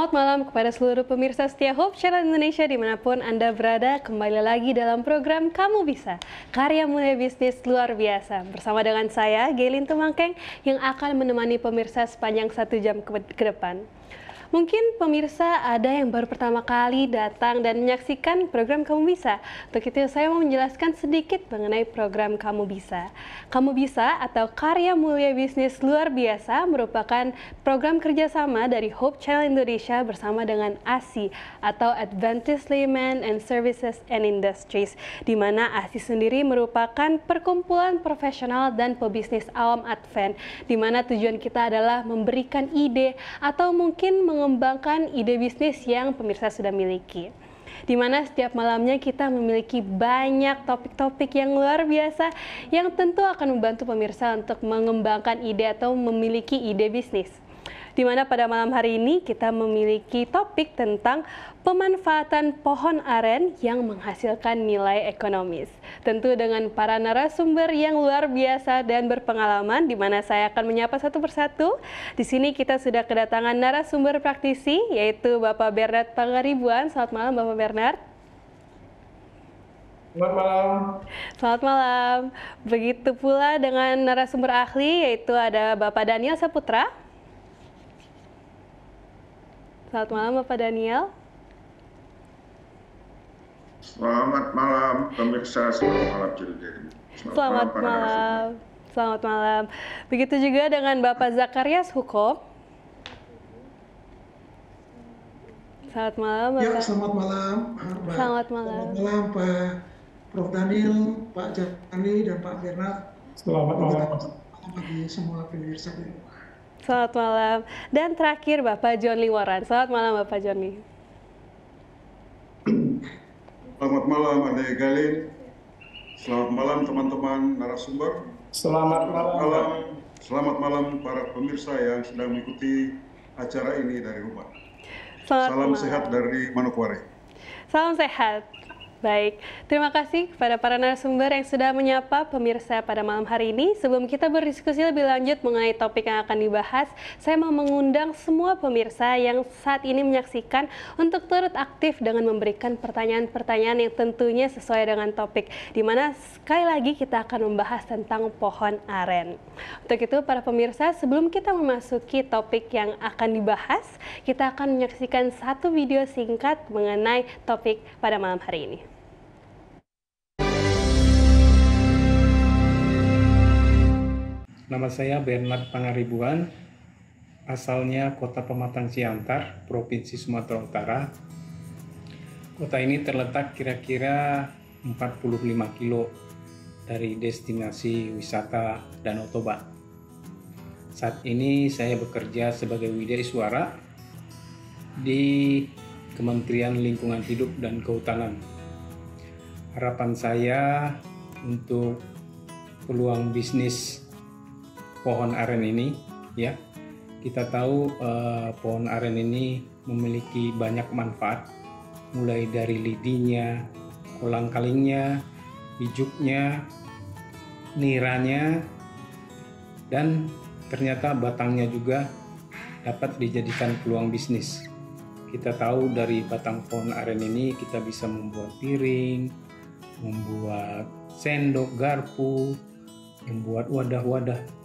Selamat malam kepada seluruh pemirsa setia Hope Channel Indonesia dimanapun Anda berada. Kembali lagi dalam program Kamu Bisa, karya mulia bisnis luar biasa. Bersama dengan saya, Gelin Tumangkeng, yang akan menemani pemirsa sepanjang 1 jam ke depan. Mungkin pemirsa ada yang baru pertama kali datang dan menyaksikan program Kamu Bisa. Untuk itu saya mau menjelaskan sedikit mengenai program Kamu Bisa. Kamu Bisa atau Karya Mulia Bisnis Luar Biasa merupakan program kerjasama dari Hope Channel Indonesia bersama dengan ASI atau Adventist Layman and Services and Industries, di mana ASI sendiri merupakan perkumpulan profesional dan pebisnis awam Advent, di mana tujuan kita adalah memberikan ide atau mungkin mengembangkan ide bisnis yang pemirsa sudah miliki. Di mana setiap malamnya kita memiliki banyak topik-topik yang luar biasa yang tentu akan membantu pemirsa untuk mengembangkan ide atau memiliki ide bisnis. Di mana pada malam hari ini kita memiliki topik tentang pemanfaatan pohon aren yang menghasilkan nilai ekonomis. Tentu dengan para narasumber yang luar biasa dan berpengalaman, di mana saya akan menyapa satu persatu. Di sini kita sudah kedatangan narasumber praktisi, yaitu Bapak Bernard Pangaribuan. Selamat malam, Bapak Bernard. Selamat malam. Selamat malam. Begitu pula dengan narasumber ahli, yaitu ada Bapak Daniel Saputra. Selamat malam, Bapak Daniel. Selamat malam, pemirsa. Selamat malam, Jilden. Selamat malam. Selamat malam. Begitu juga dengan Bapak Zakarias Hukom. Selamat malam, Bapak. Ya, selamat malam. Selamat malam. Selamat malam, Pak Prof. Daniel, Pak Jani, dan Pak Bernard. Selamat malam. Selamat malam bagi semua pemirsa di rumah. Selamat malam. Dan terakhir Bapak John Lee Warren. Selamat malam, Bapak John Lee. Selamat malam, Adik Galin. Selamat malam, teman-teman narasumber. Selamat malam. Selamat malam para pemirsa yang sedang mengikuti acara ini dari rumah. Selamat Salam malam. sehat dari Manokwari. Salam sehat. Baik, terima kasih kepada para narasumber yang sudah menyapa pemirsa pada malam hari ini. Sebelum kita berdiskusi lebih lanjut mengenai topik yang akan dibahas, saya mau mengundang semua pemirsa yang saat ini menyaksikan untuk turut aktif dengan memberikan pertanyaan-pertanyaan yang tentunya sesuai dengan topik, di mana sekali lagi kita akan membahas tentang pohon aren. Untuk itu, para pemirsa, sebelum kita memasuki topik yang akan dibahas, kita akan menyaksikan satu video singkat mengenai topik pada malam hari ini. Nama saya Bernard Pangaribuan, asalnya Kota Pematang Siantar, Provinsi Sumatera Utara. Kota ini terletak kira-kira 45 kilo dari destinasi wisata Danau Toba. Saat ini saya bekerja sebagai widaiswara di Kementerian Lingkungan Hidup dan Kehutanan. Harapan saya untuk peluang bisnis pohon aren ini, ya, kita tahu pohon aren ini memiliki banyak manfaat, mulai dari lidinya, kolang-kalingnya, bijuknya, niranya, dan ternyata batangnya juga dapat dijadikan peluang bisnis. Kita tahu dari batang pohon aren ini kita bisa membuat piring, membuat sendok, garpu, membuat wadah-wadah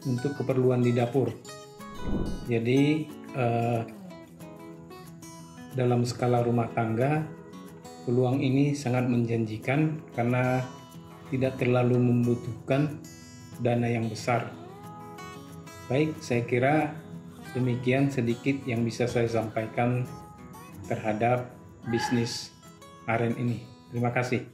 untuk keperluan di dapur. Jadi dalam skala rumah tangga, peluang ini sangat menjanjikan karena tidak terlalu membutuhkan dana yang besar. Baik, saya kira demikian sedikit yang bisa saya sampaikan terhadap bisnis aren ini. Terima kasih.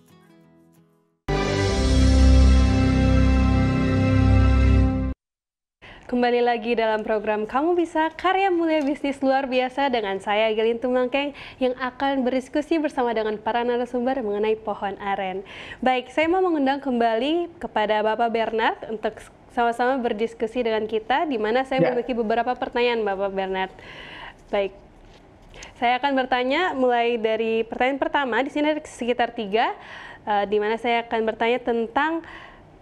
Kembali lagi dalam program Kamu Bisa, karya mulia bisnis luar biasa dengan saya Gelin Tumangkeng yang akan berdiskusi bersama dengan para narasumber mengenai pohon aren. Baik, saya mau mengundang kembali kepada Bapak Bernard untuk sama-sama berdiskusi dengan kita, di mana saya memiliki beberapa pertanyaan, Bapak Bernard. Baik, saya akan bertanya mulai dari pertanyaan pertama. Di sini ada sekitar 3, di mana saya akan bertanya tentang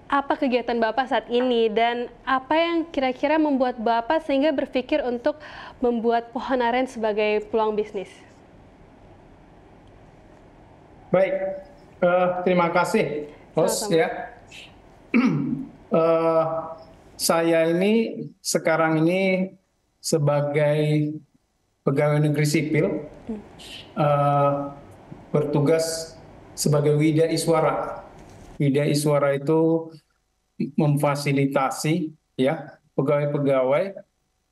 apa kegiatan Bapak saat ini dan apa yang kira-kira membuat Bapak sehingga berpikir untuk membuat pohon aren sebagai peluang bisnis? Baik, terima kasih, host Sama-sama. ya. Eh, saya ini sekarang ini sebagai pegawai negeri sipil, bertugas sebagai Widya Iswara. Widya Iswara itu memfasilitasi ya pegawai-pegawai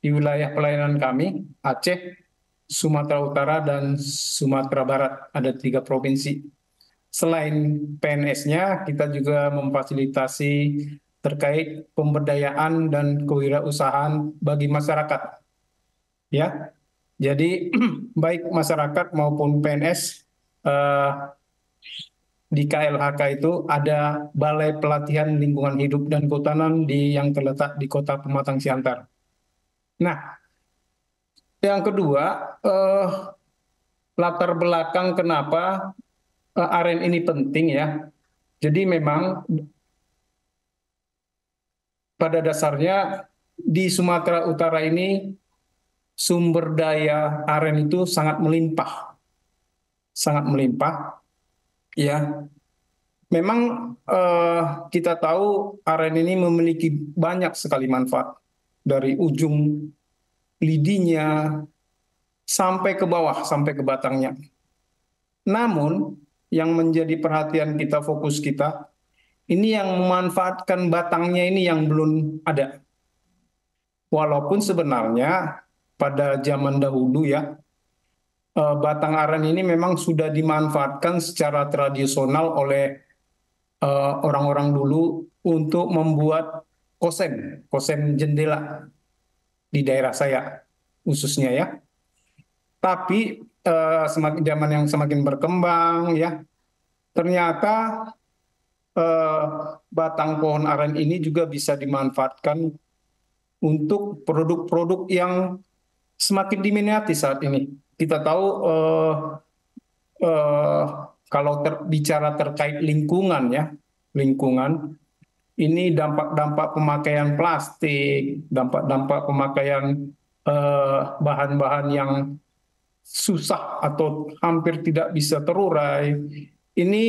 di wilayah pelayanan kami, Aceh, Sumatera Utara, dan Sumatera Barat, ada 3 provinsi. Selain PNS-nya, kita juga memfasilitasi terkait pemberdayaan dan kewirausahaan bagi masyarakat. Ya, jadi baik masyarakat maupun PNS di KLHK itu ada Balai Pelatihan Lingkungan Hidup dan Kehutanan yang terletak di Kota Pematang Siantar. Nah, yang kedua, latar belakang kenapa aren ini penting ya. Jadi memang pada dasarnya di Sumatera Utara ini sumber daya aren itu sangat melimpah ya. Memang kita tahu aren ini memiliki banyak sekali manfaat dari ujung lidinya sampai ke bawah, sampai ke batangnya. Namun yang menjadi perhatian kita, fokus kita, ini yang memanfaatkan batangnya ini yang belum ada. Walaupun sebenarnya pada zaman dahulu ya, batang aren ini memang sudah dimanfaatkan secara tradisional oleh orang-orang dulu untuk membuat kosen jendela di daerah saya khususnya ya. Tapi semakin zaman yang semakin berkembang ya, ternyata batang pohon aren ini juga bisa dimanfaatkan untuk produk-produk yang semakin diminati saat ini. Kita tahu kalau bicara terkait lingkungan ya, lingkungan ini dampak-dampak pemakaian plastik, dampak-dampak pemakaian bahan-bahan yang susah atau hampir tidak bisa terurai. Ini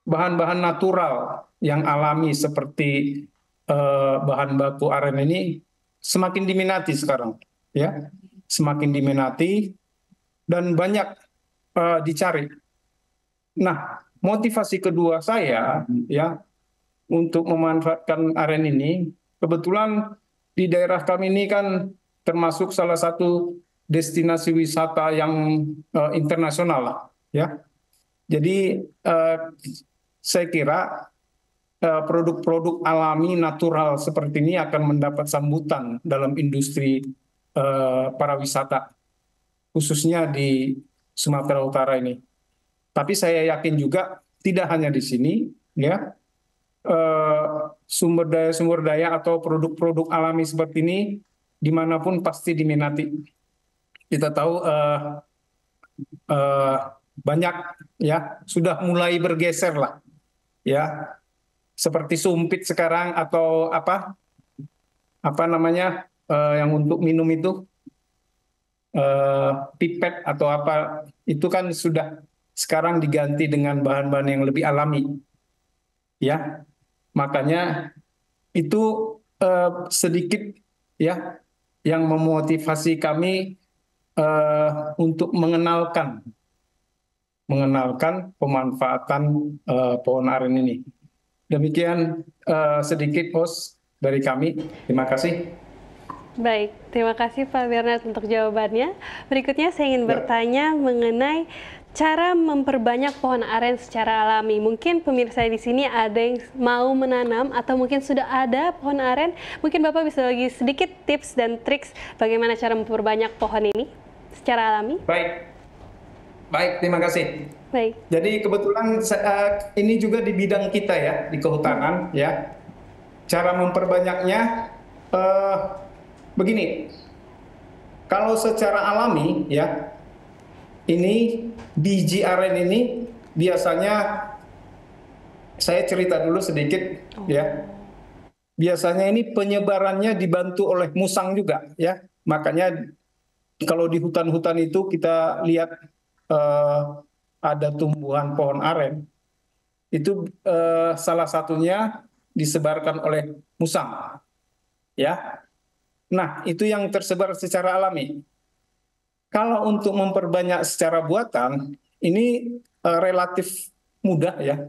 bahan-bahan natural yang alami seperti bahan baku aren ini semakin diminati sekarang, ya, semakin diminati dan banyak dicari. Nah, motivasi kedua saya, ya, untuk memanfaatkan aren ini, kebetulan di daerah kami ini kan termasuk salah satu destinasi wisata yang internasional lah, ya. Jadi saya kira produk-produk alami natural seperti ini akan mendapat sambutan dalam industri pariwisata, khususnya di Sumatera Utara ini. Tapi saya yakin juga tidak hanya di sini, ya, sumber daya atau produk-produk alami seperti ini dimanapun pasti diminati. Kita tahu banyak ya sudah mulai bergeser lah, ya, seperti sumpit sekarang atau apa namanya yang untuk minum itu pipet atau apa itu kan sudah sekarang diganti dengan bahan-bahan yang lebih alami, ya. Makanya itu sedikit ya yang memotivasi kami untuk mengenalkan pemanfaatan pohon aren ini. Demikian sedikit host dari kami. Terima kasih. Baik, terima kasih Pak Bernard untuk jawabannya. Berikutnya saya ingin bertanya mengenai cara memperbanyak pohon aren secara alami. Mungkin pemirsa di sini ada yang mau menanam atau mungkin sudah ada pohon aren. Mungkin Bapak bisa bagi sedikit tips dan triks bagaimana cara memperbanyak pohon ini secara alami. Baik, terima kasih. Baik. Jadi kebetulan ini juga di bidang kita ya, di kehutanan ya. Cara memperbanyaknya begini. Kalau secara alami ya, ini biji aren ini biasanya Saya cerita dulu sedikit ya. Biasanya ini penyebarannya dibantu oleh musang juga ya. Makanya kalau di hutan-hutan itu kita lihat ada tumbuhan pohon aren, itu salah satunya disebarkan oleh musang ya. Nah, itu yang tersebar secara alami. Kalau untuk memperbanyak secara buatan, ini relatif mudah ya.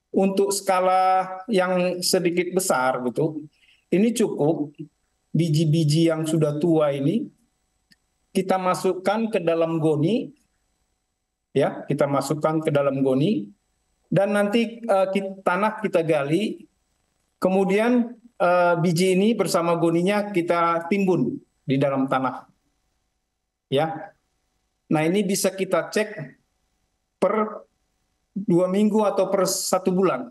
Untuk skala yang sedikit besar gitu, ini cukup biji-biji yang sudah tua ini kita masukkan ke dalam goni, ya, kita masukkan ke dalam goni, dan nanti tanah kita gali, kemudian biji ini bersama goninya kita timbun di dalam tanah, ya. Nah ini bisa kita cek per 2 minggu atau per 1 bulan.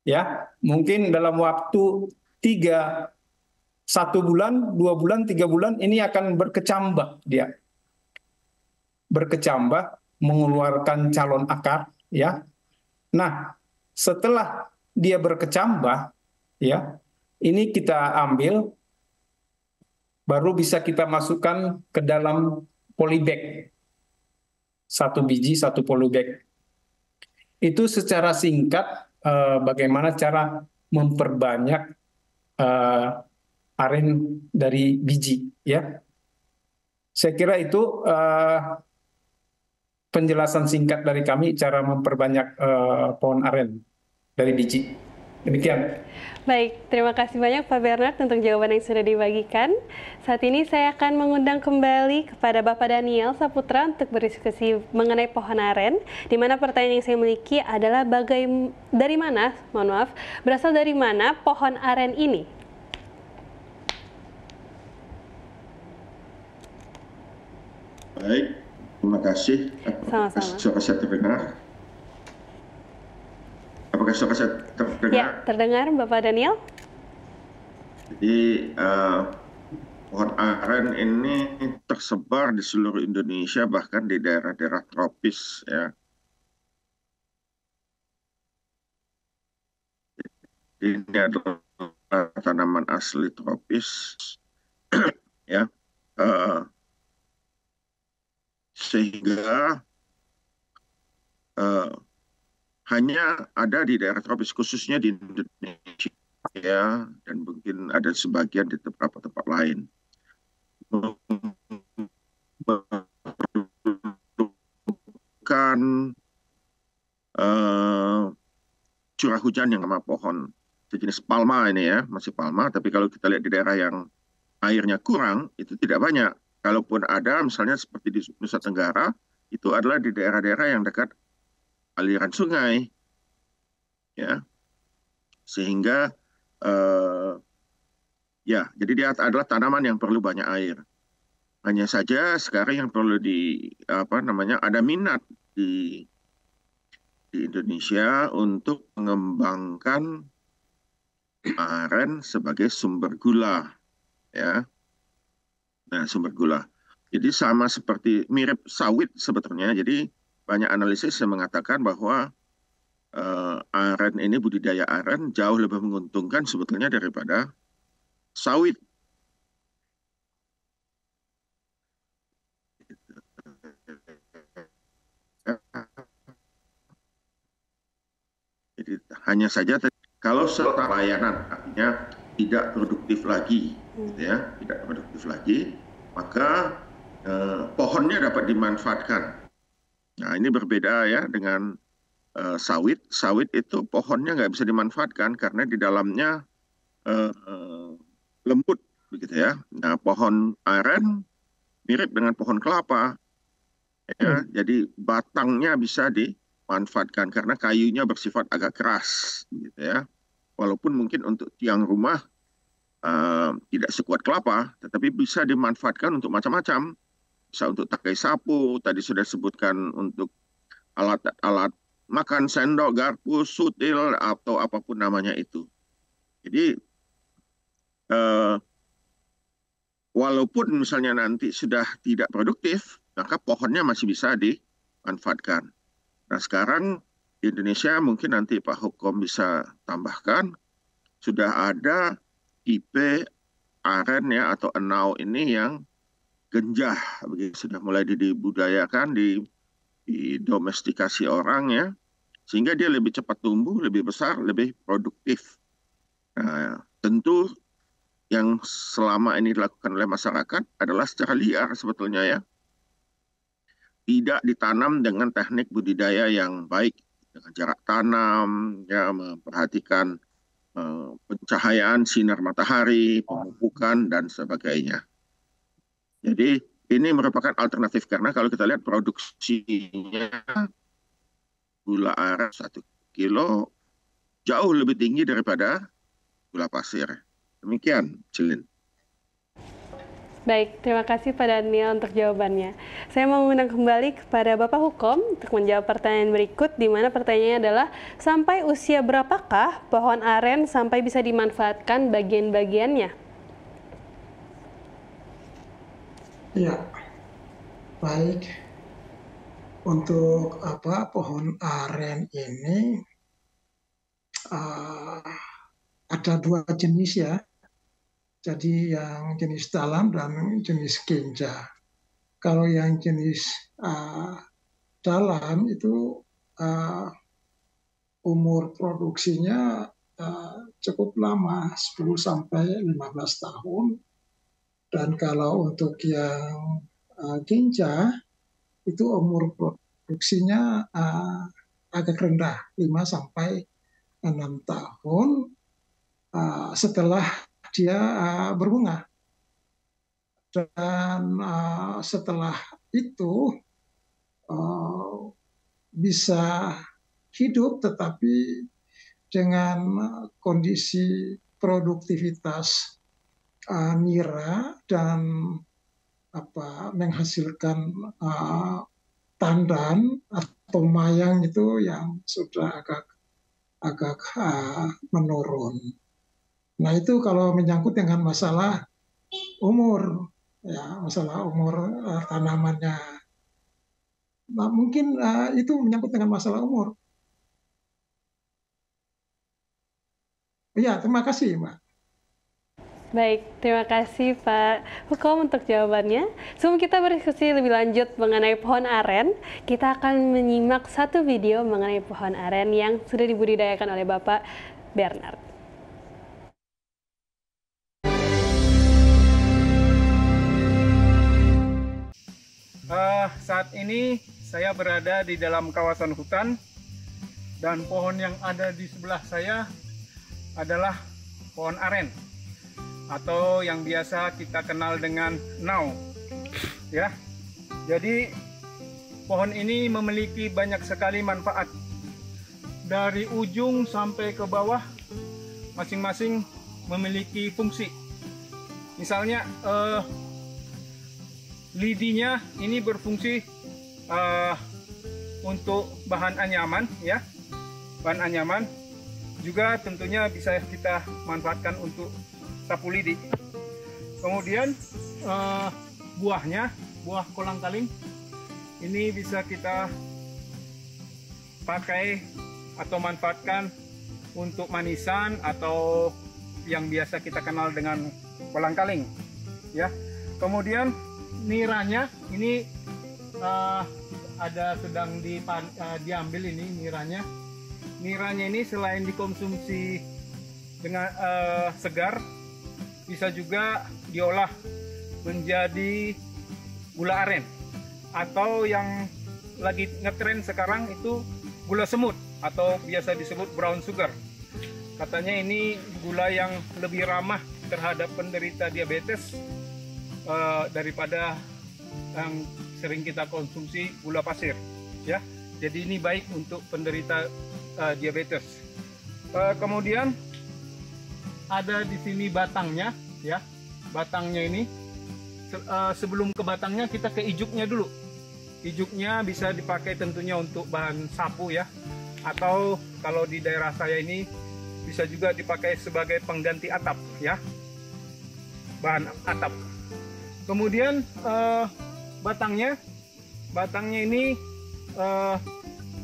Ya, mungkin dalam waktu 1 bulan, 2 bulan, 3 bulan ini akan berkecambah dia. Berkecambah, mengeluarkan calon akar, ya. Nah, setelah dia berkecambah, ya, ini kita ambil, baru bisa kita masukkan ke dalam polybag. 1 biji, 1 polybag. Itu secara singkat bagaimana cara memperbanyak aren dari biji, ya. Saya kira itu penjelasan singkat dari kami cara memperbanyak pohon aren dari biji. Demikian. Baik, terima kasih banyak Pak Bernard untuk jawaban yang sudah dibagikan. Saat ini saya akan mengundang kembali kepada Bapak Daniel Saputra untuk berdiskusi mengenai pohon aren, di mana pertanyaan yang saya miliki adalah berasal dari mana pohon aren ini? Baik, terima kasih. Sama-sama. Suara saya terdengar? Apakah suara saya terdengar? Ya, terdengar Bapak Daniel. Jadi pohon aren ini tersebar di seluruh Indonesia, bahkan di daerah-daerah tropis, ya. Ini adalah tanaman asli tropis, ya. Sehingga hanya ada di daerah tropis, khususnya di Indonesia, ya, dan mungkin ada sebagian di beberapa tempat lain. Bukan curah hujan yang sama pohon sejenis palma ini, ya, masih palma. Tapi kalau kita lihat di daerah yang airnya kurang, itu tidak banyak. Kalaupun ada, misalnya seperti di Nusa Tenggara, itu adalah di daerah-daerah yang dekat aliran sungai, ya, sehingga ya, jadi dia adalah tanaman yang perlu banyak air. Hanya saja sekarang yang perlu ada minat di Indonesia untuk mengembangkan aren sebagai sumber gula, ya. Nah, sumber gula. Jadi sama seperti mirip sawit sebetulnya. Jadi banyak analisis yang mengatakan bahwa aren ini, budidaya aren jauh lebih menguntungkan sebetulnya daripada sawit. Jadi hanya saja kalau serta layanan artinya tidak produktif lagi, gitu ya, tidak produktif lagi, maka pohonnya dapat dimanfaatkan. Nah, ini berbeda ya dengan sawit. Sawit itu pohonnya nggak bisa dimanfaatkan karena di dalamnya lembut, begitu ya. Nah, pohon aren mirip dengan pohon kelapa, ya. Jadi batangnya bisa dimanfaatkan karena kayunya bersifat agak keras, gitu ya. Walaupun mungkin untuk tiang rumah tidak sekuat kelapa, tetapi bisa dimanfaatkan untuk macam-macam. Bisa untuk takai sapu, tadi sudah sebutkan untuk alat-alat makan, sendok, garpu, sutil, atau apapun namanya itu. Jadi walaupun misalnya nanti sudah tidak produktif, maka pohonnya masih bisa dimanfaatkan. Nah, sekarang di Indonesia mungkin nanti Pak Hukom bisa tambahkan, sudah ada IP aren ya atau enau ini yang genjah, begitu sudah mulai dibudayakan, didomestikasi orang ya, sehingga dia lebih cepat tumbuh, lebih besar, lebih produktif. Nah, tentu yang selama ini dilakukan oleh masyarakat adalah secara liar sebetulnya ya, tidak ditanam dengan teknik budidaya yang baik, dengan jarak tanam, ya, memperhatikan pencahayaan sinar matahari, pemupukan, dan sebagainya. Jadi ini merupakan alternatif karena kalau kita lihat produksinya gula aren 1 kilo jauh lebih tinggi daripada gula pasir. Demikian, Cilin. Baik, terima kasih Pak Daniel untuk jawabannya. Saya mau mengundang kembali kepada Bapak Hukom untuk menjawab pertanyaan berikut, di mana pertanyaannya adalah, sampai usia berapakah pohon aren sampai bisa dimanfaatkan bagian-bagiannya? Ya, baik. Untuk pohon aren ini ada 2 jenis ya. Jadi yang jenis dalam dan jenis genja. Kalau yang jenis dalam itu umur produksinya cukup lama, 10 sampai 15 tahun. Dan kalau untuk yang genja itu umur produksinya agak rendah, 5 sampai 6 tahun setelah dia berbunga. Dan setelah itu bisa hidup tetapi dengan kondisi produktivitas nira dan menghasilkan tandan atau mayang itu yang sudah agak menurun. Nah itu kalau menyangkut dengan masalah umur, ya masalah umur tanamannya. Nah, mungkin itu menyangkut dengan masalah umur. Ya, terima kasih, Mbak. Baik, terima kasih Pak Hukom untuk jawabannya. Sebelum kita berdiskusi lebih lanjut mengenai pohon aren, kita akan menyimak satu video mengenai pohon aren yang sudah dibudidayakan oleh Bapak Bernard. Saat ini saya berada di dalam kawasan hutan dan pohon yang ada di sebelah saya adalah pohon aren atau yang biasa kita kenal dengan nau. Ya. Jadi pohon ini memiliki banyak sekali manfaat. Dari ujung sampai ke bawah masing-masing memiliki fungsi. Misalnya lidinya ini berfungsi untuk bahan anyaman, ya, bahan anyaman. Juga tentunya bisa kita manfaatkan untuk sapu lidi. Kemudian buahnya, buah kolang-kaling, ini bisa kita pakai atau manfaatkan untuk manisan atau yang biasa kita kenal dengan kolang-kaling, ya. Kemudian niranya ini ada sedang diambil ini niranya. Niranya ini selain dikonsumsi dengan segar, bisa juga diolah menjadi gula aren atau yang lagi ngetren sekarang itu gula semut atau biasa disebut brown sugar. Katanya ini gula yang lebih ramah terhadap penderita diabetes daripada yang sering kita konsumsi gula pasir, ya. Jadi ini baik untuk penderita diabetes. Kemudian ada di sini batangnya, ya. Batangnya ini sebelum ke batangnya kita ke ijuknya dulu. Ijuknya bisa dipakai tentunya untuk bahan sapu, ya. Atau kalau di daerah saya ini bisa juga dipakai sebagai pengganti atap, ya. Bahan atap. Kemudian batangnya ini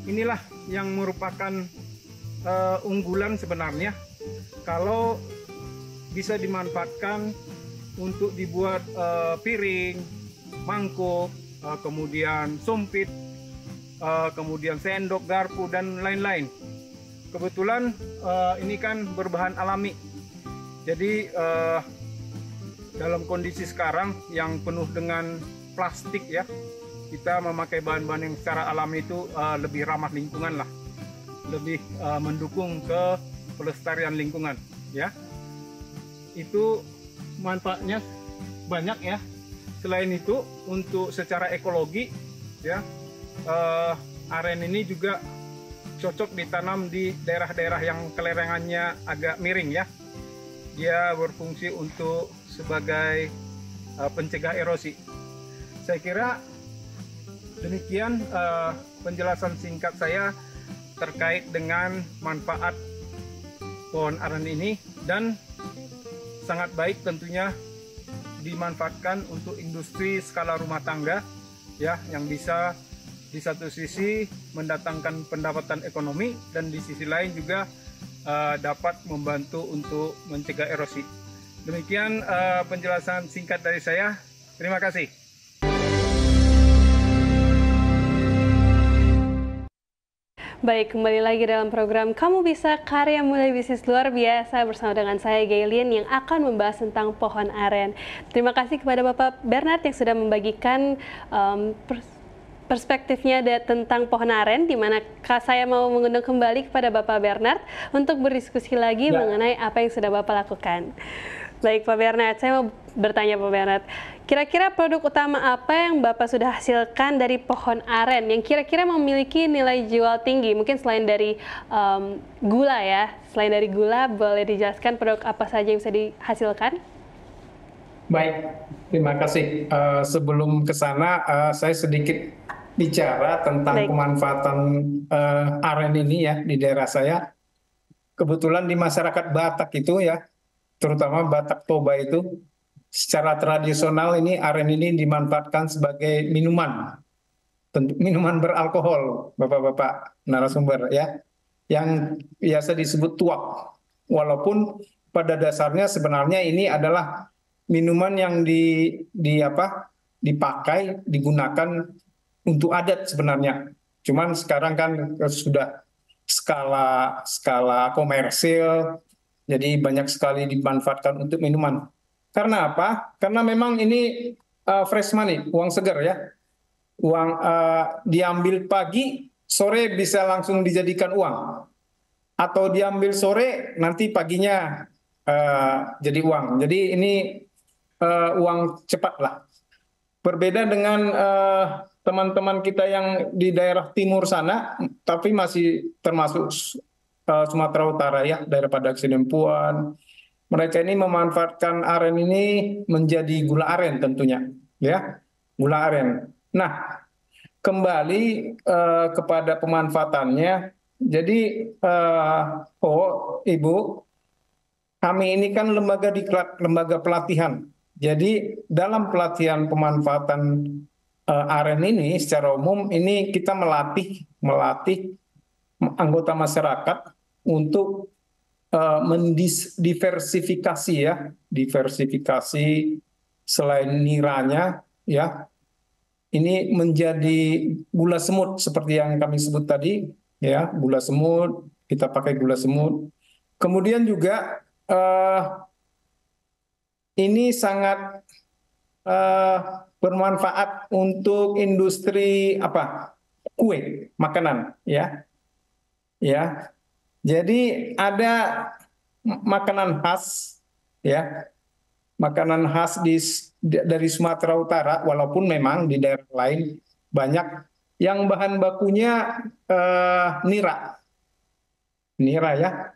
inilah yang merupakan unggulan sebenarnya kalau bisa dimanfaatkan untuk dibuat piring, mangkuk, kemudian sumpit, kemudian sendok, garpu, dan lain-lain. Kebetulan ini kan berbahan alami, jadi dalam kondisi sekarang yang penuh dengan plastik ya, kita memakai bahan-bahan yang secara alami itu lebih ramah lingkungan lah, lebih mendukung ke pelestarian lingkungan ya. Itu manfaatnya banyak ya. Selain itu untuk secara ekologi ya, aren ini juga cocok ditanam di daerah-daerah yang kelerengannya agak miring ya. Dia berfungsi untuk sebagai pencegah erosi. Saya kira demikian penjelasan singkat saya terkait dengan manfaat pohon aren ini, dan sangat baik tentunya dimanfaatkan untuk industri skala rumah tangga ya, yang bisa di satu sisi mendatangkan pendapatan ekonomi dan di sisi lain juga dapat membantu untuk mencegah erosi. Demikian penjelasan singkat dari saya. Terima kasih. Baik, kembali lagi dalam program Kamu Bisa, karya mulai bisnis luar biasa bersama dengan saya Gailin yang akan membahas tentang pohon aren. Terima kasih kepada Bapak Bernard yang sudah membagikan perspektifnya tentang pohon aren, di mana saya mau mengundang kembali kepada Bapak Bernard untuk berdiskusi lagi mengenai apa yang sudah Bapak lakukan. Baik Pak Bernard, saya mau bertanya Pak Bernard, kira-kira produk utama apa yang Bapak sudah hasilkan dari pohon aren yang kira-kira memiliki nilai jual tinggi? Mungkin selain dari gula ya, selain dari gula boleh dijelaskan produk apa saja yang bisa dihasilkan? Baik, terima kasih. Sebelum ke sana, saya sedikit bicara tentang pemanfaatan aren ini ya di daerah saya. Kebetulan di masyarakat Batak itu ya, terutama Batak Toba itu, secara tradisional ini aren ini dimanfaatkan sebagai minuman, minuman beralkohol, bapak-bapak narasumber ya, yang biasa disebut tuak. Walaupun pada dasarnya sebenarnya ini adalah minuman yang dipakai, digunakan untuk adat sebenarnya. Cuman sekarang kan sudah skala komersil, jadi banyak sekali dimanfaatkan untuk minuman. Karena apa? Karena memang ini fresh money, uang segar ya. Uang diambil pagi, sore bisa langsung dijadikan uang. Atau diambil sore, nanti paginya jadi uang. Jadi ini uang cepat lah. Berbeda dengan teman-teman kita yang di daerah timur sana, tapi masih termasuk Sumatera Utara ya, daerah Padak Sidempuan. Mereka ini memanfaatkan aren ini menjadi gula aren tentunya, ya, gula aren. Nah, kembali kepada pemanfaatannya. Jadi, Ibu, kami ini kan lembaga pelatihan. Jadi dalam pelatihan pemanfaatan aren ini secara umum ini kita melatih anggota masyarakat untuk mendiversifikasi ya, diversifikasi selain niranya ya. Ini menjadi gula semut seperti yang kami sebut tadi ya, gula semut, kita pakai gula semut. Kemudian juga ini sangat bermanfaat untuk industri kue, makanan ya. Ya. Jadi ada makanan khas ya. Makanan khas dari Sumatera Utara, walaupun memang di daerah lain banyak yang bahan bakunya nira ya.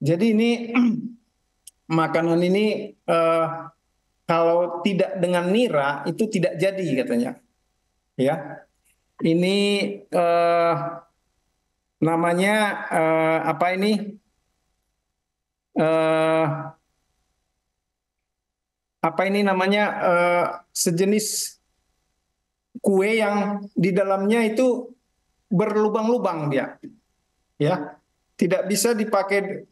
Jadi ini makanan ini kalau tidak dengan nira itu tidak jadi katanya. Ya, ini namanya sejenis kue yang di dalamnya itu berlubang-lubang dia, ya. Tidak bisa dipakai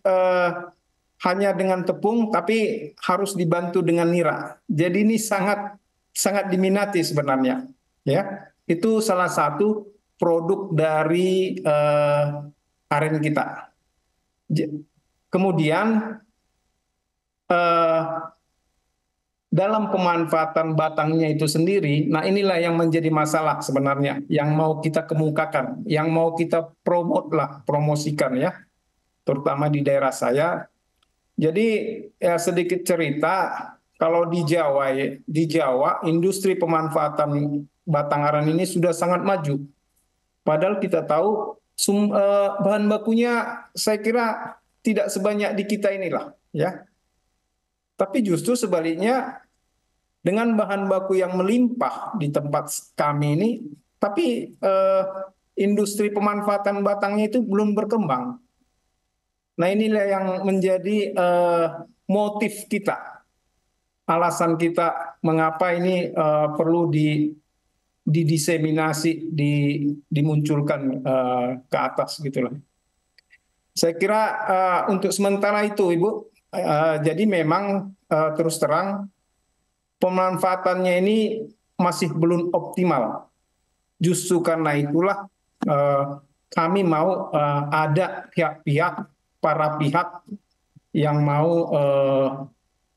hanya dengan tepung, tapi harus dibantu dengan nira. Jadi ini sangat sangat diminati sebenarnya, ya. Itu salah satu produk dari aren kita. Kemudian dalam pemanfaatan batangnya itu sendiri, nah inilah yang menjadi masalah sebenarnya, yang mau kita kemukakan, yang mau kita promosikan ya, terutama di daerah saya. Jadi ya sedikit cerita, kalau di Jawa industri pemanfaatan batang aren ini sudah sangat maju. Padahal kita tahu bahan bakunya saya kira tidak sebanyak di kita inilah, ya. Tapi justru sebaliknya, dengan bahan baku yang melimpah di tempat kami ini, tapi industri pemanfaatan batangnya itu belum berkembang. Nah inilah yang menjadi motif kita, alasan kita mengapa ini perlu didiseminasi, dimunculkan ke atas gitulah. Saya kira untuk sementara itu Ibu, jadi memang terus terang pemanfaatannya ini masih belum optimal. Justru karena itulah kami mau ada para pihak yang mau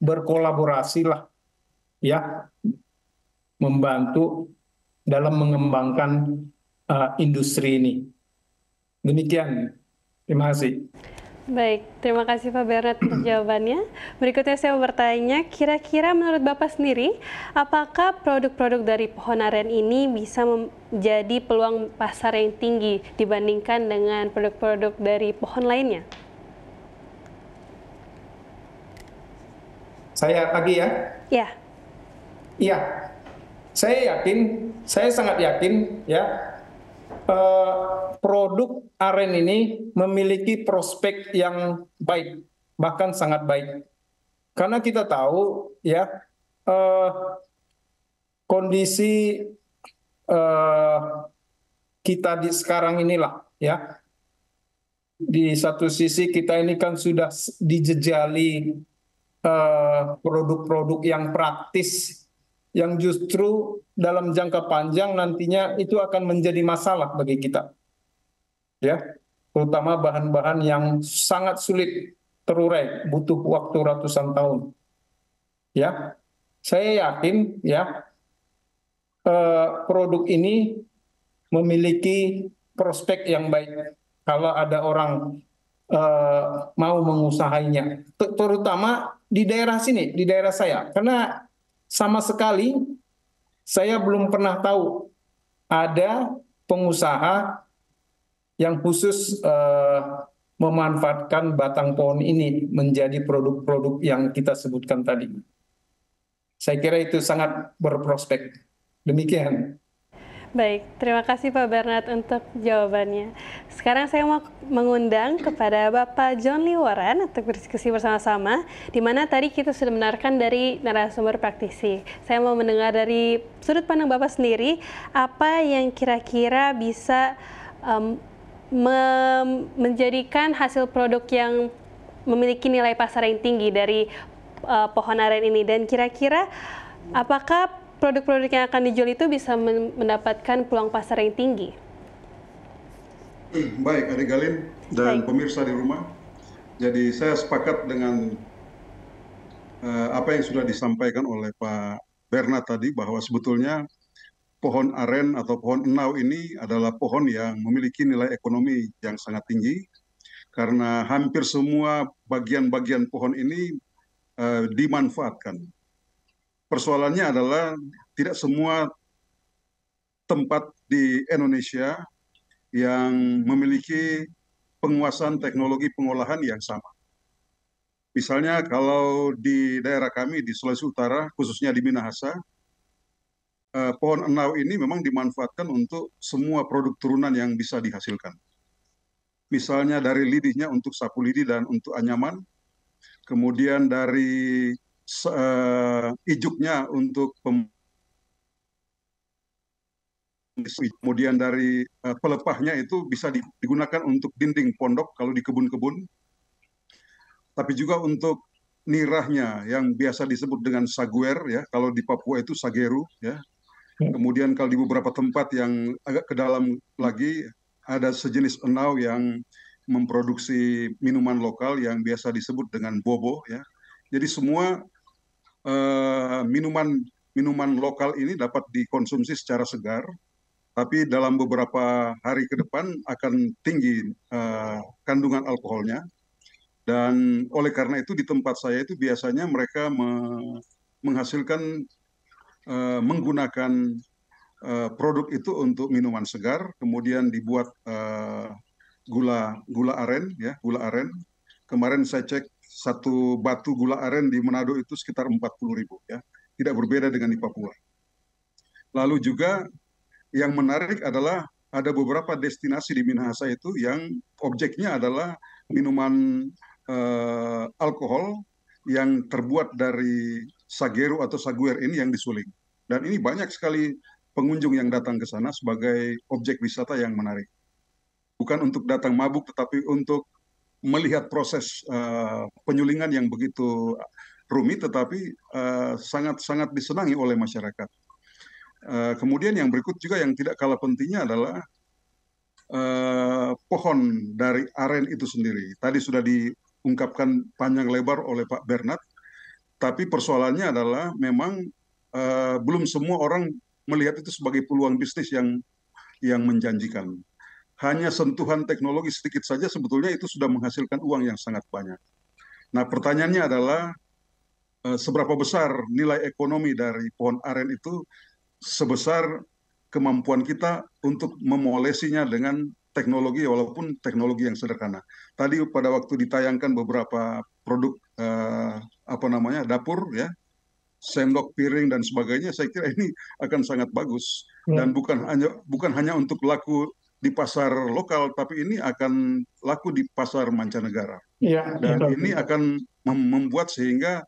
berkolaborasi lah, ya, membantu dalam mengembangkan industri ini. Demikian. Terima kasih. Baik, terima kasih Pak Bernard untuk jawabannya. Berikutnya saya mau bertanya, kira-kira menurut Bapak sendiri, apakah produk-produk dari pohon aren ini bisa menjadi peluang pasar yang tinggi dibandingkan dengan produk-produk dari pohon lainnya? Saya lagi ya? Ya. Iya, saya sangat yakin ya, produk aren ini memiliki prospek yang baik, bahkan sangat baik. Karena kita tahu ya, kondisi kita di sekarang inilah ya, di satu sisi kita ini kan sudah dijejali produk-produk yang praktis, yang justru dalam jangka panjang nantinya itu akan menjadi masalah bagi kita, ya, terutama bahan-bahan yang sangat sulit terurai, butuh waktu ratusan tahun. Ya, saya yakin ya, produk ini memiliki prospek yang baik kalau ada orang mau mengusahainya, terutama di daerah sini, di daerah saya, karena sama sekali saya belum pernah tahu ada pengusaha yang khusus memanfaatkan batang pohon ini menjadi produk-produk yang kita sebutkan tadi. Saya kira itu sangat berprospek. Demikian. Baik, terima kasih Pak Bernard untuk jawabannya. Sekarang saya mau mengundang kepada Bapak John Lee Warren untuk berdiskusi bersama-sama, di mana tadi kita sudah mendengarkan dari narasumber praktisi. Saya mau mendengar dari sudut pandang Bapak sendiri, apa yang kira-kira bisa menjadikan hasil produk yang memiliki nilai pasar yang tinggi dari pohon aren ini, dan kira-kira apakah produk-produk yang akan dijual itu bisa mendapatkan peluang pasar yang tinggi? Baik, Adik Galin dan pemirsa di rumah. Jadi saya sepakat dengan apa yang sudah disampaikan oleh Pak Bernard tadi, bahwa sebetulnya pohon aren atau pohon enau ini adalah pohon yang memiliki nilai ekonomi yang sangat tinggi, karena hampir semua bagian-bagian pohon ini dimanfaatkan. Persoalannya adalah tidak semua tempat di Indonesia yang memiliki penguasaan teknologi pengolahan yang sama. Misalnya kalau di daerah kami di Sulawesi Utara, khususnya di Minahasa, pohon enau ini memang dimanfaatkan untuk semua produk turunan yang bisa dihasilkan. Misalnya dari lidihnya untuk sapu lidi dan untuk anyaman, kemudian dari ijuknya untuk kemudian dari pelepahnya itu bisa digunakan untuk dinding pondok kalau di kebun-kebun, tapi juga untuk nirahnya yang biasa disebut dengan saguer ya, kalau di Papua itu sageru ya. Kemudian kalau di beberapa tempat yang agak ke dalam lagi ada sejenis enau yang memproduksi minuman lokal yang biasa disebut dengan bobo ya. Jadi semua minuman lokal ini dapat dikonsumsi secara segar, tapi dalam beberapa hari ke depan akan tinggi kandungan alkoholnya. Dan oleh karena itu di tempat saya itu biasanya mereka menghasilkan menggunakan produk itu untuk minuman segar, kemudian dibuat gula aren ya, gula aren. Kemarin saya cek satu batu gula aren di Manado itu sekitar 40.000 ya, tidak berbeda dengan di Papua. Lalu juga yang menarik adalah ada beberapa destinasi di Minahasa itu yang objeknya adalah minuman alkohol yang terbuat dari sageru atau saguer ini yang disuling. Dan ini banyak sekali pengunjung yang datang ke sana sebagai objek wisata yang menarik. Bukan untuk datang mabuk, tetapi untuk melihat proses penyulingan yang begitu rumit, tetapi sangat-sangat disenangi oleh masyarakat. Kemudian yang berikut juga yang tidak kalah pentingnya adalah pohon dari aren itu sendiri. Tadi sudah diungkapkan panjang lebar oleh Pak Bernard, tapi persoalannya adalah memang belum semua orang melihat itu sebagai peluang bisnis yang menjanjikan. Hanya sentuhan teknologi sedikit saja sebetulnya itu sudah menghasilkan uang yang sangat banyak. Nah, pertanyaannya adalah seberapa besar nilai ekonomi dari pohon aren itu sebesar kemampuan kita untuk memolesinya dengan teknologi, walaupun teknologi yang sederhana. Tadi pada waktu ditayangkan beberapa produk dapur ya, sendok, piring dan sebagainya, saya kira ini akan sangat bagus dan bukan hanya untuk laku di pasar lokal, tapi ini akan laku di pasar mancanegara. Ya, dan ini akan membuat sehingga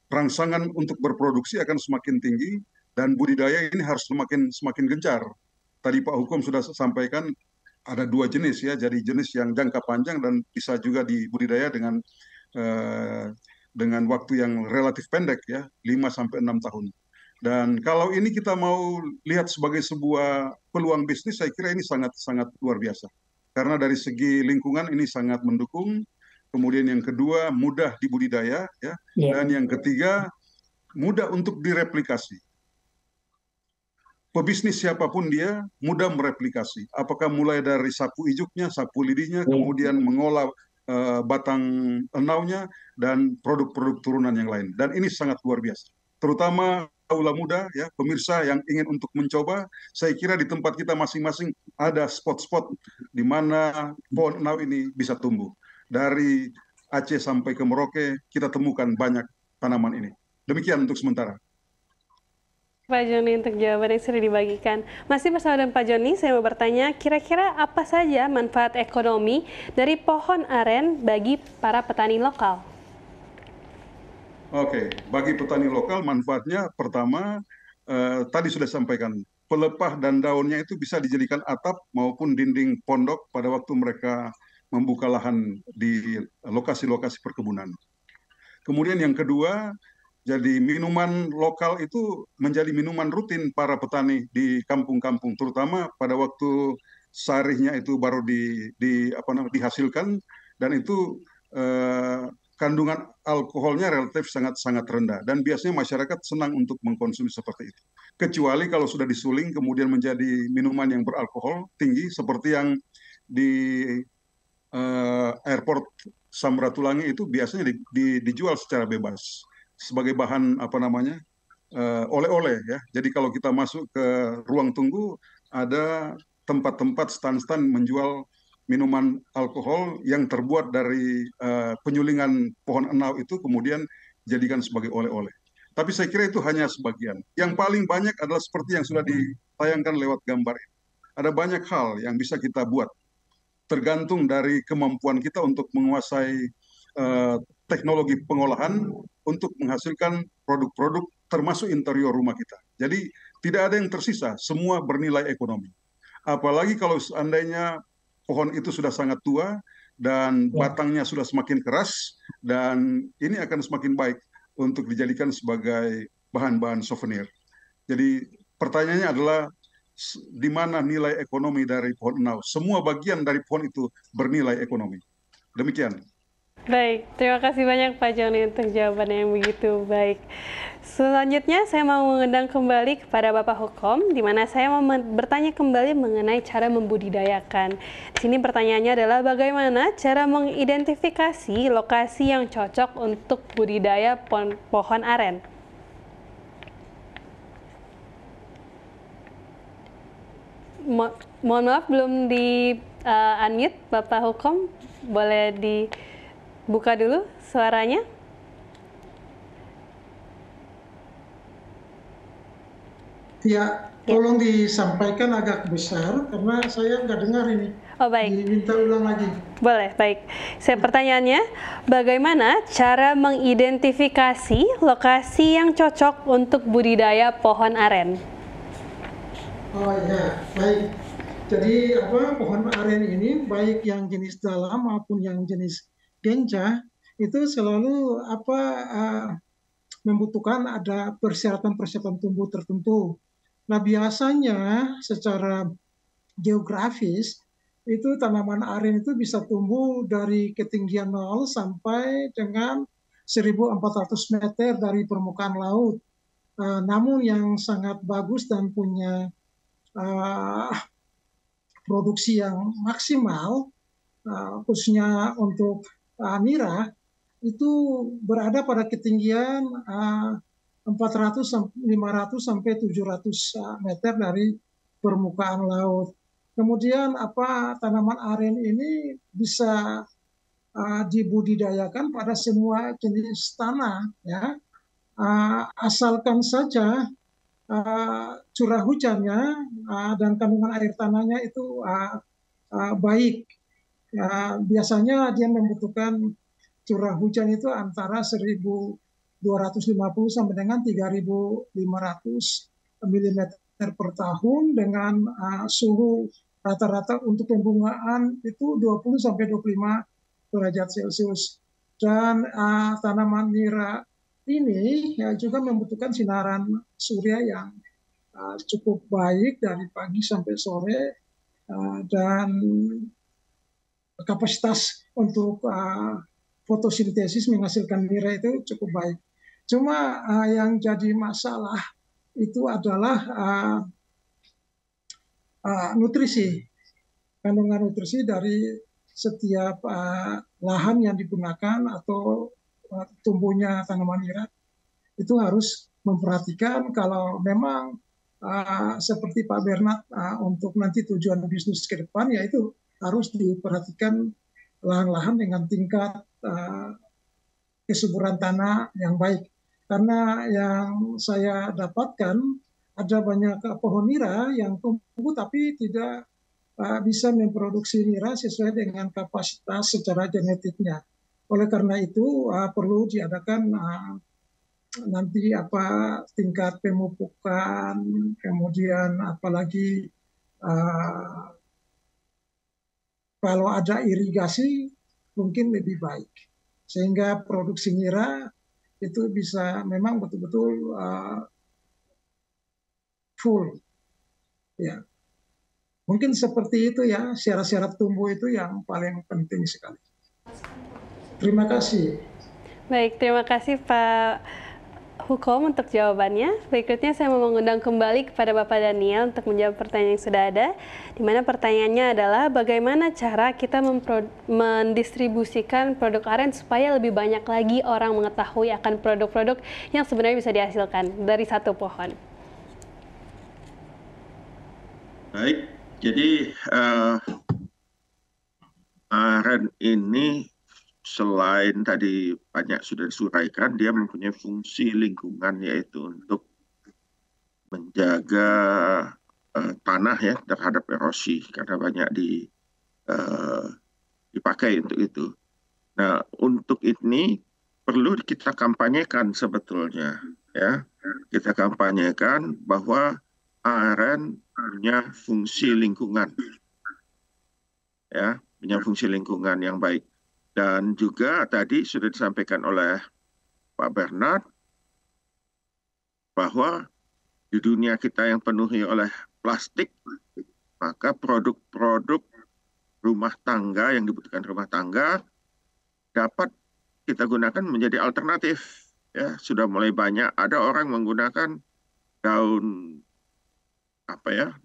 rangsangan untuk berproduksi akan semakin tinggi dan budidaya ini harus semakin gencar. Tadi Pak Hukum sudah sampaikan ada dua jenis ya, jadi jenis yang jangka panjang dan bisa juga dibudidaya dengan waktu yang relatif pendek ya, 5-6 tahun. Dan kalau ini kita mau lihat sebagai sebuah peluang bisnis, saya kira ini sangat-sangat luar biasa. Karena dari segi lingkungan ini sangat mendukung. Kemudian yang kedua, mudah dibudidaya ya. Dan yang ketiga, mudah untuk direplikasi. Pebisnis siapapun dia mudah mereplikasi. Apakah mulai dari sapu ijuknya, sapu lidinya, kemudian mengolah batang enaunya dan produk-produk turunan yang lain. Dan ini sangat luar biasa. Terutama aula muda ya, pemirsa yang ingin untuk mencoba, saya kira di tempat kita masing-masing ada spot-spot di mana pohon enau ini bisa tumbuh. Dari Aceh sampai ke Merauke kita temukan banyak tanaman ini. Demikian untuk sementara. Pak Joni untuk jawaban yang sudah dibagikan. Masih bersama dengan Pak Joni, saya mau bertanya, kira-kira apa saja manfaat ekonomi dari pohon aren bagi para petani lokal? Oke, bagi petani lokal manfaatnya pertama, tadi sudah sampaikan, pelepah dan daunnya itu bisa dijadikan atap maupun dinding pondok pada waktu mereka membuka lahan di lokasi-lokasi perkebunan. Kemudian yang kedua, jadi minuman lokal itu menjadi minuman rutin para petani di kampung-kampung, terutama pada waktu sarihnya itu baru dihasilkan, dan itu kandungan alkoholnya relatif sangat-sangat rendah. Dan biasanya masyarakat senang untuk mengkonsumsi seperti itu. Kecuali kalau sudah disuling kemudian menjadi minuman yang beralkohol tinggi, seperti yang di airport Samratulangi itu biasanya dijual secara bebas sebagai bahan oleh-oleh ya. Jadi kalau kita masuk ke ruang tunggu ada tempat-tempat stand-stand menjual minuman alkohol yang terbuat dari penyulingan pohon enau itu kemudian dijadikan sebagai oleh-oleh. Tapi saya kira itu hanya sebagian. Yang paling banyak adalah seperti yang sudah ditayangkan lewat gambar ini. Ada banyak hal yang bisa kita buat. Tergantung dari kemampuan kita untuk menguasai teknologi pengolahan untuk menghasilkan produk-produk termasuk interior rumah kita. Jadi tidak ada yang tersisa, semua bernilai ekonomi. Apalagi kalau seandainya pohon itu sudah sangat tua dan batangnya sudah semakin keras, dan ini akan semakin baik untuk dijadikan sebagai bahan-bahan souvenir. Jadi pertanyaannya adalah di mana nilai ekonomi dari pohon enau? Semua bagian dari pohon itu bernilai ekonomi. Demikian. Baik, terima kasih banyak Pak Joni untuk jawabannya yang begitu baik. Selanjutnya saya mau mengundang kembali kepada Bapak Hukom, di mana saya mau bertanya kembali mengenai cara membudidayakan. Di sini pertanyaannya adalah bagaimana cara mengidentifikasi lokasi yang cocok untuk budidaya pohon aren? Mohon maaf, belum di unmute Bapak Hukom, boleh dibuka dulu suaranya. Ya, tolong disampaikan agak besar karena saya nggak dengar ini. Oh baik. Diminta ulang lagi. Boleh, baik. Saya pertanyaannya, bagaimana cara mengidentifikasi lokasi yang cocok untuk budidaya pohon aren? Oh ya, baik. Jadi pohon aren ini baik yang jenis dalam maupun yang jenis genja itu selalu membutuhkan ada persyaratan-persyaratan tumbuh tertentu. Nah, biasanya secara geografis itu tanaman aren itu bisa tumbuh dari ketinggian 0 sampai dengan 1.400 meter dari permukaan laut. Namun yang sangat bagus dan punya produksi yang maksimal, khususnya untuk nira, itu berada pada ketinggian 400, 500 sampai 700 meter dari permukaan laut. Kemudian tanaman aren ini bisa dibudidayakan pada semua jenis tanah, ya, asalkan saja curah hujannya dan kandungan air tanahnya itu baik. Biasanya dia membutuhkan curah hujan itu antara 1.250 sampai dengan 3.500 mm per tahun dengan suhu rata-rata untuk pembungaan itu 20 sampai 25 derajat Celcius. Dan tanaman nira ini juga membutuhkan sinaran surya yang cukup baik dari pagi sampai sore dan kapasitas untuk fotosintesis menghasilkan nira itu cukup baik. Cuma yang jadi masalah itu adalah nutrisi, kandungan nutrisi dari setiap lahan yang digunakan atau tumbuhnya tanaman nira itu harus memperhatikan kalau memang seperti Pak Bernard untuk nanti tujuan bisnis ke depan, yaitu harus diperhatikan lahan-lahan dengan tingkat kesuburan tanah yang baik. Karena yang saya dapatkan ada banyak pohon nira yang tumbuh tapi tidak bisa memproduksi nira sesuai dengan kapasitas secara genetiknya. Oleh karena itu perlu diadakan nanti tingkat pemupukan, kemudian apalagi kalau ada irigasi mungkin lebih baik, sehingga produksi nira itu bisa memang betul-betul full. Ya, mungkin seperti itu ya, syarat-syarat tumbuh itu yang paling penting sekali. Terima kasih. Baik, terima kasih Pak Hukom untuk jawabannya. Berikutnya saya mau mengundang kembali kepada Bapak Daniel untuk menjawab pertanyaan yang sudah ada, di mana pertanyaannya adalah bagaimana cara kita mendistribusikan produk aren supaya lebih banyak lagi orang mengetahui akan produk-produk yang sebenarnya bisa dihasilkan dari satu pohon. Baik, jadi aren ini selain tadi banyak sudah disuraikan, dia mempunyai fungsi lingkungan, yaitu untuk menjaga tanah ya terhadap erosi, karena banyak dipakai untuk itu. Nah, untuk ini perlu kita kampanyekan sebetulnya, ya. Kita kampanyekan bahwa aren punya fungsi lingkungan, ya, punya fungsi lingkungan yang baik. Dan juga tadi sudah disampaikan oleh Pak Bernard bahwa di dunia kita yang penuhi oleh plastik, maka produk-produk rumah tangga yang dibutuhkan rumah tangga dapat kita gunakan menjadi alternatif. Ya, sudah mulai banyak ada orang menggunakan daun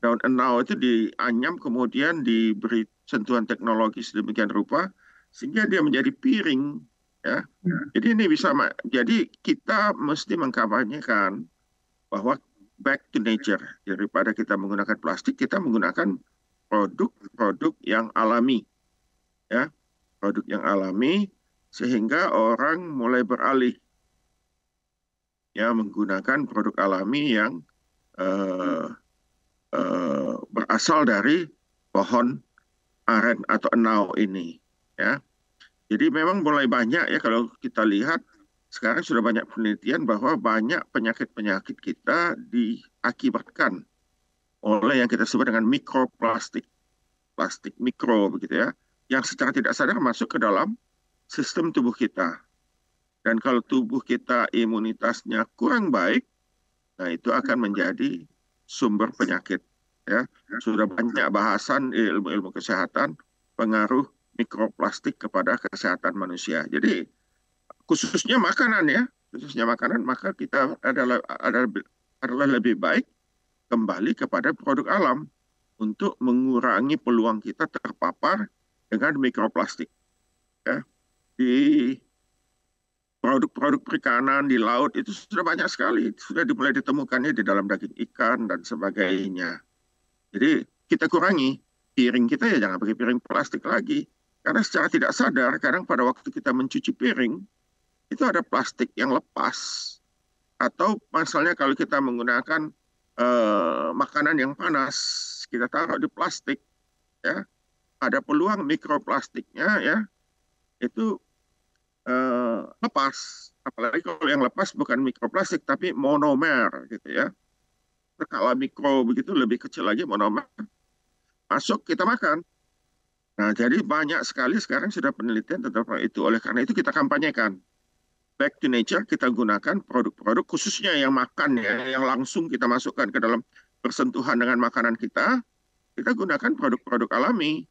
daun enau itu dianyam kemudian diberi sentuhan teknologi sedemikian rupa sehingga dia menjadi piring. Ya, jadi ini bisa jadi kita mesti mengkampanyekan bahwa back to nature, daripada kita menggunakan plastik, kita menggunakan produk-produk yang alami, ya, produk yang alami, sehingga orang mulai beralih, ya, menggunakan produk alami yang berasal dari pohon aren atau enau ini, ya. Jadi memang mulai banyak, ya, kalau kita lihat sekarang sudah banyak penelitian bahwa banyak penyakit-penyakit kita diakibatkan oleh yang kita sebut dengan mikroplastik, plastik mikro begitu, ya, yang secara tidak sadar masuk ke dalam sistem tubuh kita. Dan kalau tubuh kita imunitasnya kurang baik, nah itu akan menjadi sumber penyakit. Ya, sudah banyak bahasan ilmu-ilmu kesehatan pengaruh mikroplastik kepada kesehatan manusia. Jadi khususnya makanan, ya, khususnya makanan, maka kita adalah lebih baik kembali kepada produk alam untuk mengurangi peluang kita terpapar dengan mikroplastik. Ya. Di produk-produk perikanan di laut itu sudah banyak sekali, sudah dimulai ditemukannya di dalam daging ikan dan sebagainya. Jadi kita kurangi piring kita, ya jangan pakai piring plastik lagi. Karena secara tidak sadar, kadang pada waktu kita mencuci piring, itu ada plastik yang lepas. Atau misalnya kalau kita menggunakan makanan yang panas, kita taruh di plastik, ya, ada peluang mikroplastiknya, ya, itu lepas. Apalagi kalau yang lepas bukan mikroplastik, tapi monomer, gitu, ya. Skala mikro begitu lebih kecil lagi, monomer. Masuk, kita makan. Nah, jadi banyak sekali sekarang sudah penelitian tentang itu. Oleh karena itu kita kampanyekan. Back to nature, kita gunakan produk-produk khususnya yang makan, ya, yang langsung kita masukkan ke dalam bersentuhan dengan makanan kita gunakan produk-produk alami,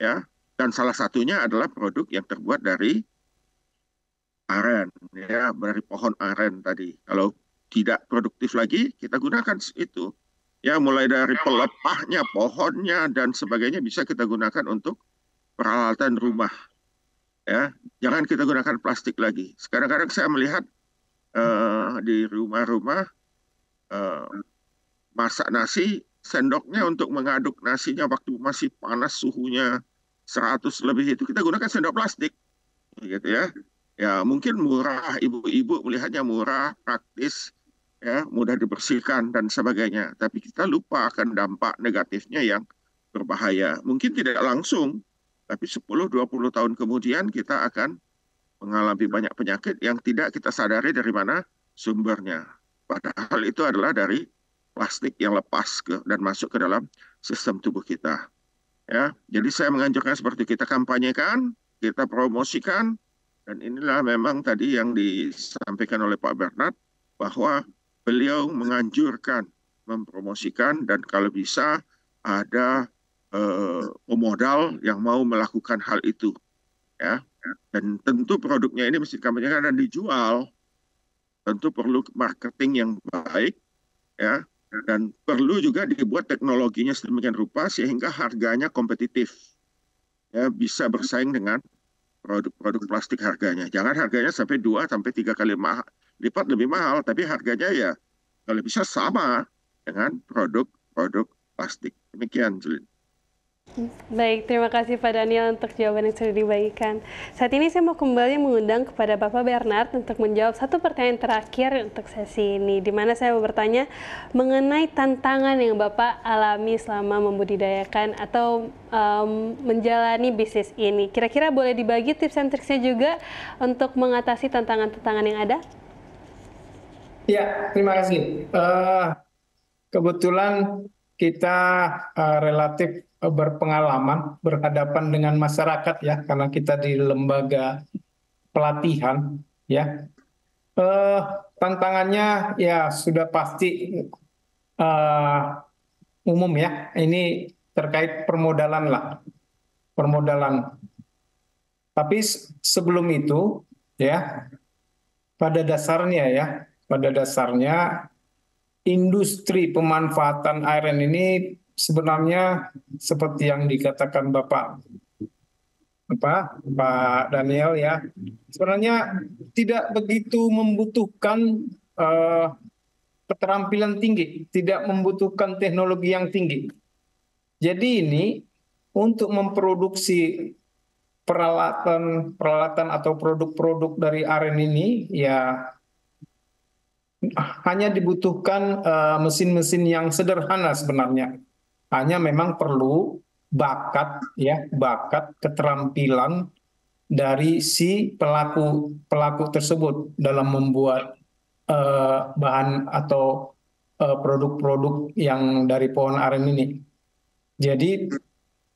ya. Dan salah satunya adalah produk yang terbuat dari aren, ya, dari pohon aren tadi. Kalau tidak produktif lagi, kita gunakan itu. Ya, mulai dari pelepahnya, pohonnya, dan sebagainya bisa kita gunakan untuk peralatan rumah. Ya, jangan kita gunakan plastik lagi. Kadang-kadang saya melihat di rumah-rumah masak nasi, sendoknya untuk mengaduk nasinya waktu masih panas suhunya 100 lebih itu kita gunakan sendok plastik, gitu, ya. Ya mungkin murah, ibu-ibu melihatnya murah, praktis, ya, mudah dibersihkan dan sebagainya. Tapi kita lupa akan dampak negatifnya yang berbahaya. Mungkin tidak langsung, tapi 10-20 tahun kemudian kita akan mengalami banyak penyakit yang tidak kita sadari dari mana sumbernya. Padahal itu adalah dari plastik yang lepas dan masuk ke dalam sistem tubuh kita. Ya, jadi saya menganjurkan seperti kita kampanyekan, kita promosikan, dan inilah memang tadi yang disampaikan oleh Pak Bernard, bahwa beliau menganjurkan, mempromosikan, dan kalau bisa ada pemodal yang mau melakukan hal itu, ya. Dan tentu produknya ini mesti dikampanyekan dan dijual. Tentu perlu marketing yang baik, ya, dan perlu juga dibuat teknologinya sedemikian rupa sehingga harganya kompetitif, ya, bisa bersaing dengan produk-produk plastik harganya. Jangan harganya sampai 2-3 kali lipat lebih mahal, tapi harganya ya kalau bisa sama dengan produk-produk plastik. Demikian, Julin. Baik, terima kasih Pak Daniel untuk jawaban yang sudah dibagikan. Saat ini saya mau kembali mengundang kepada Bapak Bernard untuk menjawab satu pertanyaan terakhir untuk sesi ini, di mana saya mau bertanya mengenai tantangan yang Bapak alami selama membudidayakan atau menjalani bisnis ini. Kira-kira boleh dibagi tips dan triknya juga untuk mengatasi tantangan-tantangan yang ada? Ya, terima kasih. kebetulan kita relatif berpengalaman berhadapan dengan masyarakat ya, karena kita di lembaga pelatihan ya. Tantangannya ya sudah pasti umum ya. Ini terkait permodalan lah, permodalan. Tapi sebelum itu ya, pada dasarnya industri pemanfaatan ARN ini sebenarnya seperti yang dikatakan Pak Daniel ya, sebenarnya tidak begitu membutuhkan keterampilan tinggi, tidak membutuhkan teknologi yang tinggi. Jadi ini untuk memproduksi peralatan atau produk-produk dari ARN ini ya hanya dibutuhkan mesin-mesin yang sederhana sebenarnya. Hanya memang perlu bakat keterampilan dari si pelaku tersebut dalam membuat bahan atau produk-produk yang dari pohon aren ini. Jadi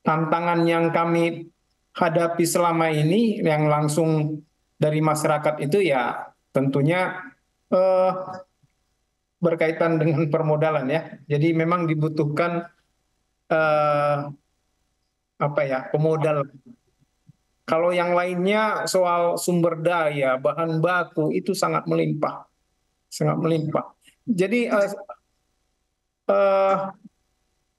tantangan yang kami hadapi selama ini yang langsung dari masyarakat itu ya tentunya berkaitan dengan permodalan ya. Jadi memang dibutuhkan pemodal. Kalau yang lainnya soal sumber daya, bahan baku itu sangat melimpah. Jadi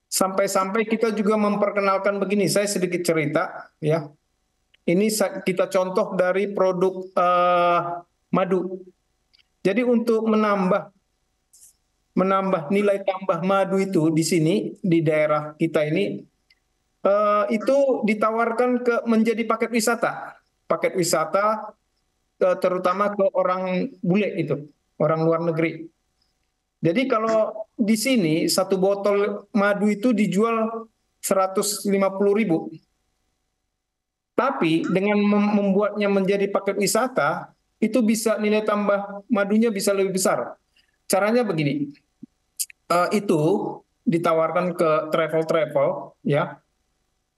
sampai-sampai kita juga memperkenalkan begini, saya sedikit cerita ya. Ini kita contoh dari produk madu. Jadi untuk menambah nilai tambah madu itu di sini di daerah kita ini itu ditawarkan menjadi paket wisata terutama ke orang bule itu, orang luar negeri. Jadi kalau di sini satu botol madu itu dijual 150.000. Tapi dengan membuatnya menjadi paket wisata, itu bisa nilai tambah madunya bisa lebih besar. Caranya begini, itu ditawarkan ke travel ya,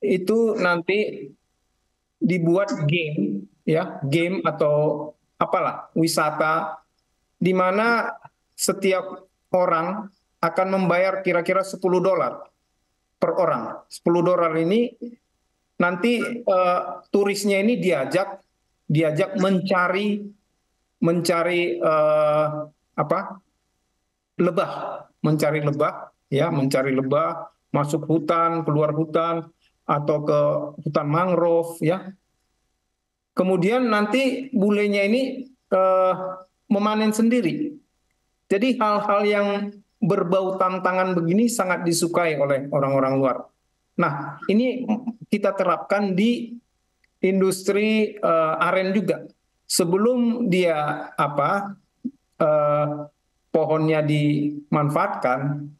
itu nanti dibuat game atau apalah wisata, di mana setiap orang akan membayar kira-kira $10 per orang. $10 ini nanti turisnya ini diajak mencari lebah, masuk hutan, keluar hutan atau ke hutan mangrove ya. Kemudian nanti bulenya ini memanen sendiri. Jadi hal-hal yang berbau tantangan begini sangat disukai oleh orang-orang luar. Nah, ini kita terapkan di industri aren juga. Sebelum dia pohonnya dimanfaatkan,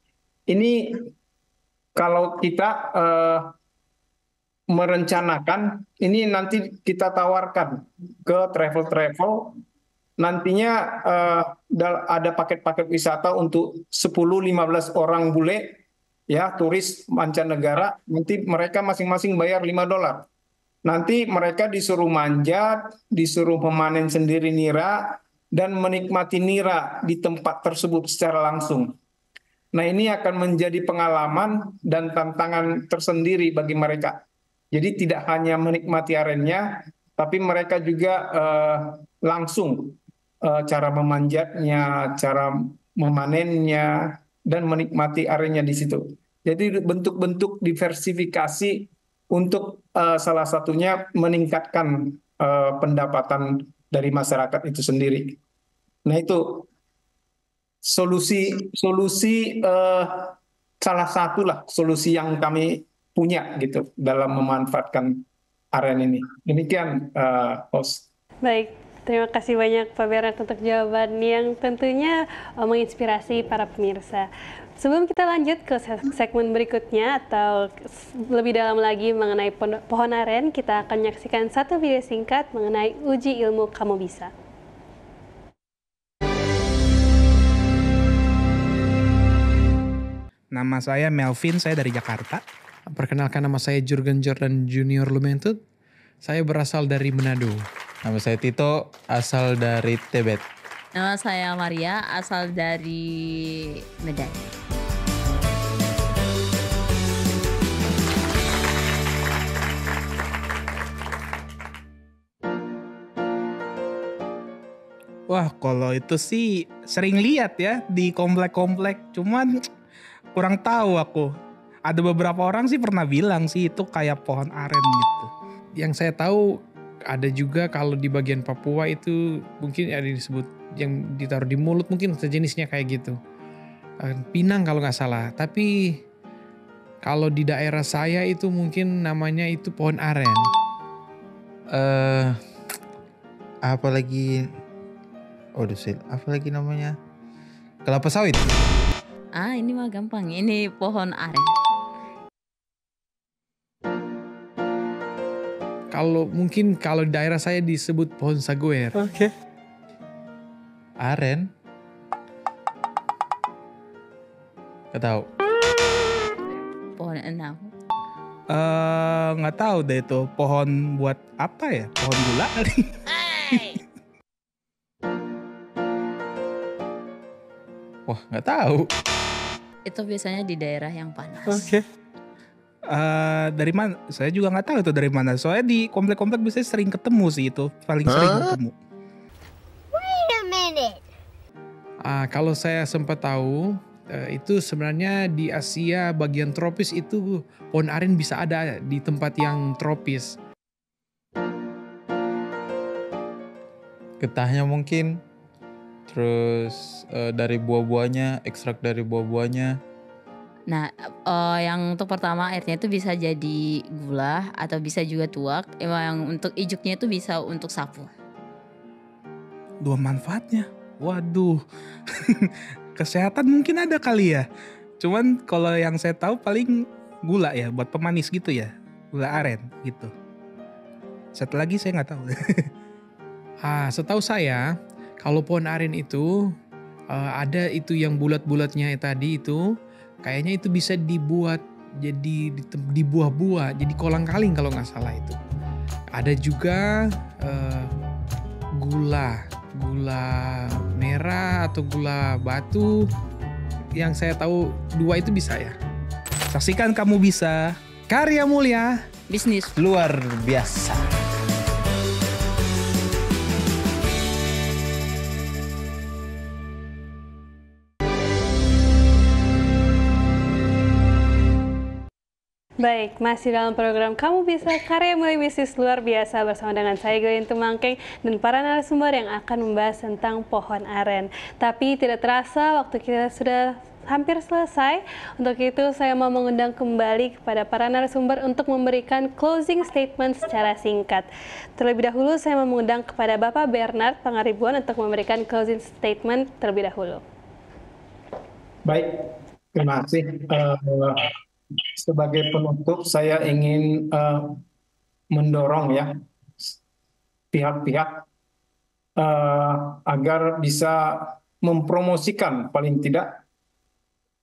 ini kalau kita merencanakan, ini nanti kita tawarkan ke travel. Nantinya ada paket-paket wisata untuk 10-15 orang bule ya, turis mancanegara, nanti mereka masing-masing bayar $5. Nanti mereka disuruh manjat, disuruh memanen sendiri nira dan menikmati nira di tempat tersebut secara langsung. Nah, ini akan menjadi pengalaman dan tantangan tersendiri bagi mereka. Jadi tidak hanya menikmati arennya, tapi mereka juga langsung cara memanjatnya, cara memanennya, dan menikmati arennya di situ. Jadi bentuk-bentuk diversifikasi untuk salah satunya meningkatkan pendapatan dari masyarakat itu sendiri. Nah, itu solusi salah satulah solusi yang kami punya gitu dalam memanfaatkan aren ini. Demikian host. Baik, terima kasih banyak Pak Bernard untuk jawaban yang tentunya menginspirasi para pemirsa. Sebelum kita lanjut ke segmen berikutnya atau lebih dalam lagi mengenai pohon aren, kita akan menyaksikan satu video singkat mengenai uji ilmu Kamu Bisa. Nama saya Melvin, saya dari Jakarta. Perkenalkan, nama saya Jurgen Jordan Junior Lumentut. Saya berasal dari Manado. Nama saya Tito, asal dari Tibet. Nama saya Maria, asal dari Medan. Wah, kalau itu sih sering lihat ya di komplek-komplek. Cuman kurang tahu aku. Ada beberapa orang sih pernah bilang sih itu kayak pohon aren gitu. Yang saya tahu ada juga kalau di bagian Papua itu mungkin ada disebut yang ditaruh di mulut, mungkin sejenisnya kayak gitu. Pinang kalau nggak salah. Tapi kalau di daerah saya itu mungkin namanya itu pohon aren. Apalagi namanya? Kelapa sawit. Ini mah gampang. Ini pohon aren. Kalau di daerah saya disebut pohon saguer. Oke. Aren. Gak tahu. Pohon enam. Nggak tahu deh itu pohon buat apa ya? Pohon gula kali. Wah, nggak tahu. Itu biasanya di daerah yang panas. Oke. Dari mana? Saya juga nggak tahu itu dari mana. Soalnya di komplek-komplek biasanya sering ketemu sih itu, paling sering ketemu. Wait a minute. Kalau saya sempat tahu, itu sebenarnya di Asia bagian tropis itu pohon aren bisa ada di tempat yang tropis. Getahnya mungkin. Terus dari buah-buahnya, ekstrak dari buah-buahnya. Nah, yang untuk pertama airnya itu bisa jadi gula atau bisa juga tuak. Yang untuk ijuknya itu bisa untuk sapu. Dua manfaatnya. Waduh. Kesehatan mungkin ada kali ya. Cuman kalau yang saya tahu paling gula ya, buat pemanis gitu ya. Gula aren gitu. Satu lagi saya nggak tahu. Setahu saya, kalau pohon aren itu ada itu yang bulat-bulatnya tadi itu, kayaknya itu bisa dibuat jadi di buah-buah, jadi kolang-kaling kalau nggak salah itu. Ada juga gula merah atau gula batu. Yang saya tahu dua itu bisa ya. Saksikan Kamu Bisa, karya mulia, bisnis luar biasa. Baik, masih dalam program Kamu Bisa, karya mulai bisnis luar biasa bersama dengan saya Gelin Tumangkeng dan para narasumber yang akan membahas tentang pohon aren. Tapi tidak terasa waktu kita sudah hampir selesai. Untuk itu saya mau mengundang kembali kepada para narasumber untuk memberikan closing statement secara singkat. Terlebih dahulu saya mau mengundang kepada Bapak Bernard Pangaribuan untuk memberikan closing statement terlebih dahulu. Baik, terima kasih. Sebagai penutup saya ingin mendorong ya pihak-pihak agar bisa mempromosikan, paling tidak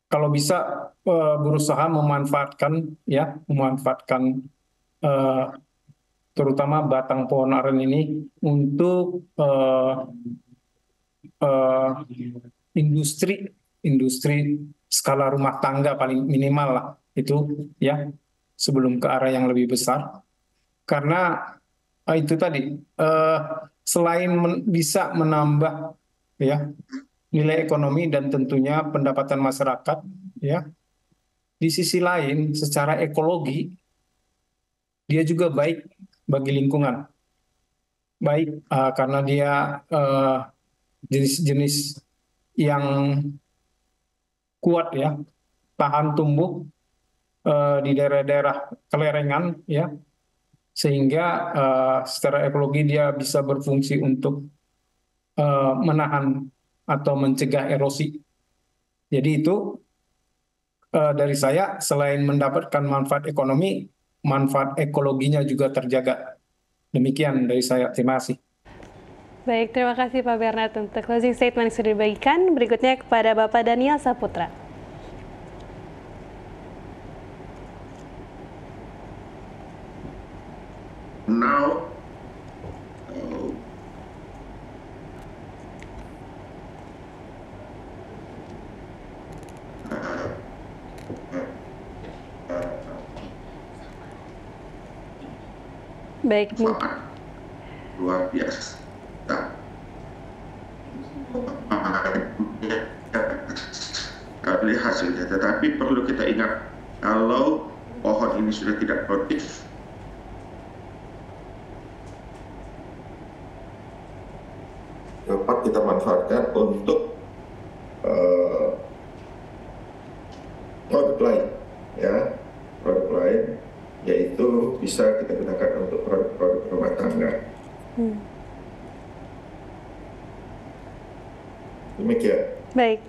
kalau bisa berusaha memanfaatkan terutama batang pohon aren ini untuk industri skala rumah tangga paling minimal lah itu ya, sebelum ke arah yang lebih besar. Karena itu tadi selain bisa menambah ya nilai ekonomi dan tentunya pendapatan masyarakat ya, di sisi lain secara ekologi dia juga baik bagi lingkungan. Baik karena dia jenis-jenis yang kuat ya, tahan tumbuh di daerah-daerah kelerengan ya, sehingga secara ekologi dia bisa berfungsi untuk menahan atau mencegah erosi. Jadi itu dari saya, selain mendapatkan manfaat ekonomi, manfaat ekologinya juga terjaga. Demikian dari saya, terima kasih. Baik, terima kasih Pak Bernard untuk closing statement yang sudah dibagikan. Berikutnya kepada Bapak Daniel Saputra. now, Baik, Bu. luar biasa. Lihat hasilnya, tetapi perlu kita ingat kalau pohon ini sudah tidak produktif, dapat kita manfaatkan untuk produk lain, ya, produk lain, yaitu bisa kita gunakan untuk produk-produk rumah tangga. Demikian. Baik.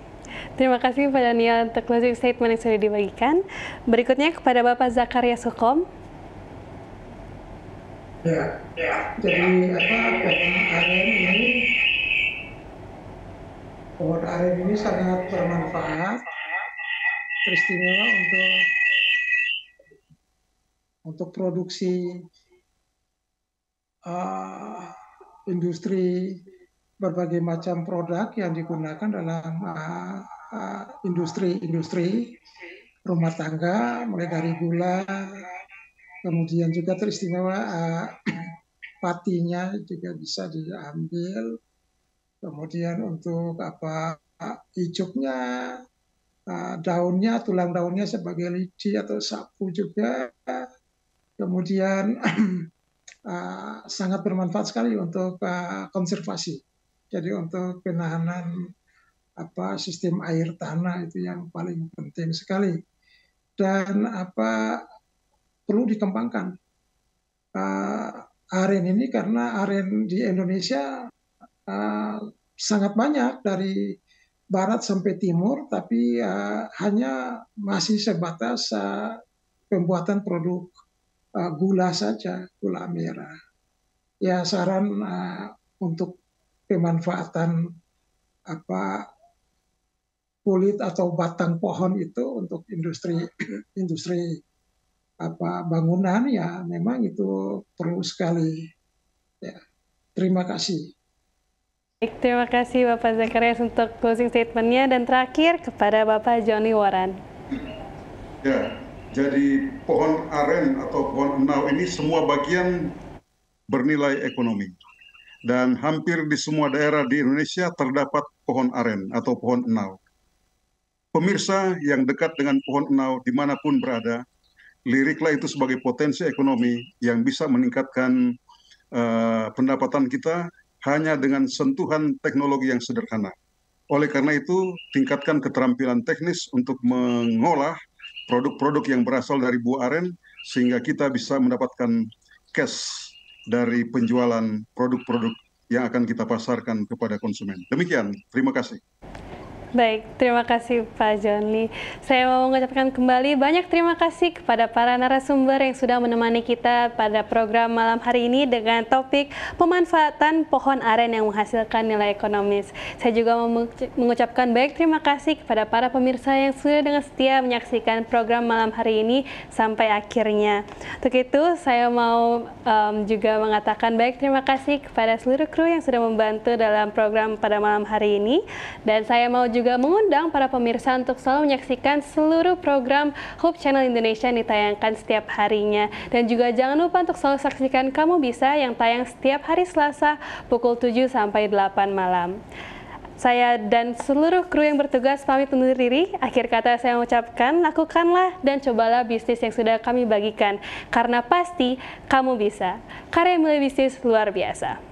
Terima kasih kepada Nia untuk closing statement yang sudah dibagikan. Berikutnya kepada Bapak Zakaria Sukom. Ya, jadi pohon aren ini sangat bermanfaat, teristimewa untuk produksi industri berbagai macam produk yang digunakan dalam industri rumah tangga, mulai dari gula, kemudian juga teristimewa patinya juga bisa diambil, kemudian untuk icuknya, daunnya, tulang daunnya sebagai lidi atau sapu juga, kemudian sangat bermanfaat sekali untuk konservasi. Jadi untuk penahanan sistem air tanah itu yang paling penting sekali, dan perlu dikembangkan aren ini, karena aren di Indonesia sangat banyak dari barat sampai timur, tapi hanya masih sebatas pembuatan produk gula saja, gula merah. Ya, saran untuk pemanfaatan kulit atau batang pohon itu untuk industri bangunan, ya memang itu perlu sekali. Ya, terima kasih. Baik, terima kasih Bapak Zakaria untuk closing statement-nya, dan terakhir kepada Bapak Joni Waran. Ya, jadi pohon aren atau pohon enau ini semua bagian bernilai ekonomi. Dan hampir di semua daerah di Indonesia terdapat pohon aren atau pohon enau. Pemirsa yang dekat dengan pohon enau dimanapun berada, liriklah itu sebagai potensi ekonomi yang bisa meningkatkan pendapatan kita hanya dengan sentuhan teknologi yang sederhana. Oleh karena itu, tingkatkan keterampilan teknis untuk mengolah produk-produk yang berasal dari buah aren, sehingga kita bisa mendapatkan cash dari penjualan produk-produk yang akan kita pasarkan kepada konsumen. Demikian, terima kasih. Baik, terima kasih Pak Joni. Saya mau mengucapkan kembali banyak terima kasih kepada para narasumber yang sudah menemani kita pada program malam hari ini dengan topik pemanfaatan pohon aren yang menghasilkan nilai ekonomis. Saya juga mau mengucapkan baik terima kasih kepada para pemirsa yang sudah dengan setia menyaksikan program malam hari ini sampai akhirnya. Untuk itu, saya mau juga mengatakan baik terima kasih kepada seluruh kru yang sudah membantu dalam program pada malam hari ini, dan saya mau juga mengundang para pemirsa untuk selalu menyaksikan seluruh program Hope Channel Indonesia yang ditayangkan setiap harinya. Dan juga jangan lupa untuk selalu saksikan Kamu Bisa yang tayang setiap hari Selasa pukul 7 sampai 8 malam. Saya dan seluruh kru yang bertugas pamit undur diri. Akhir kata saya mengucapkan, lakukanlah dan cobalah bisnis yang sudah kami bagikan. Karena pasti kamu bisa. Karya mulai bisnis luar biasa.